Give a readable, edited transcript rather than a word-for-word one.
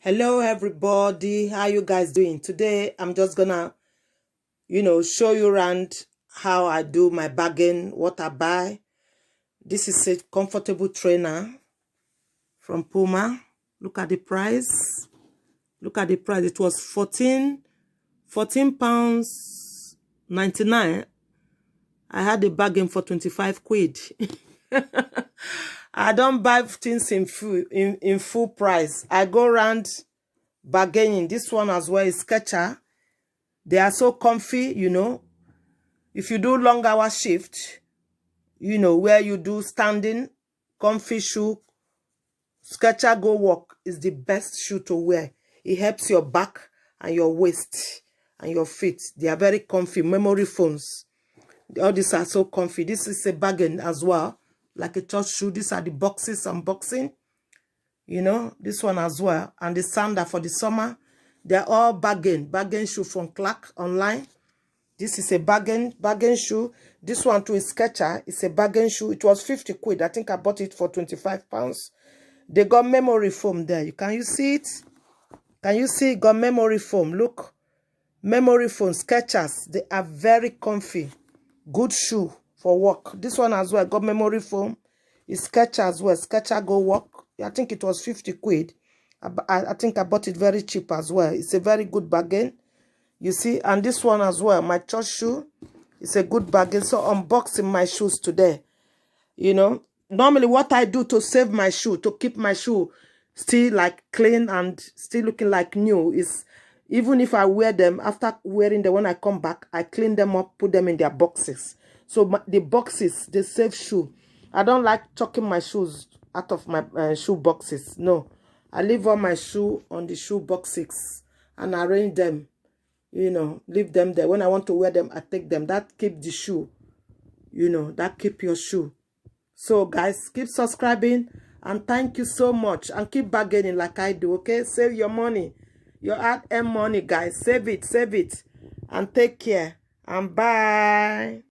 Hello everybody, how you guys doing? Today I'm just gonna show you around how I do my bargain, what I buy. This is a comfortable trainer from Puma. Look at the price. It was 14 pounds 99. I had a bargain for 25 quid. I don't buy things in full price. I go around bargaining. This one as well is Skechers. They are so comfy, If you do long hour shift, where you do standing, comfy shoe, Skechers Go Walk is the best shoe to wear. It helps your back and your waist and your feet. They are very comfy. Memory foams. All these are so comfy. This is a bargain as well, like a church shoe. These are the boxes unboxing. This one as well. And the sandal for the summer. They're all bargain shoe from Clark online. This is a bargain shoe. This one too is Skechers. It's a bargain shoe. It was 50 quid. I think I bought it for 25 pounds. They got memory foam there. Can you see it? Can you see it got memory foam? Look. Memory foam, Skechers. They are very comfy. Good shoe for work. This one as well got memory foam. It's Skechers as well. Skechers Go Walk. I think it was 50 quid. I think I bought it very cheap as well. It's a very good bargain. You see, and this one as well, my church shoe, it's a good bargain. So unboxing my shoes today. Normally what I do to save my shoe, to keep my shoe still like clean and still looking like new, is even if I wear them, after wearing them, when I come back, I clean them up, put them in their boxes. So the boxes, they save shoe. I don't like chucking my shoes out of my shoe boxes. No. I leave all my shoe on the shoe boxes and arrange them, leave them there. When I want to wear them, I take them. That keep the shoe, that keep your shoe. So guys, keep subscribing and thank you so much. And keep bargaining like I do, okay? Save your money, your hard-earned money, guys. Save it, and take care. And bye.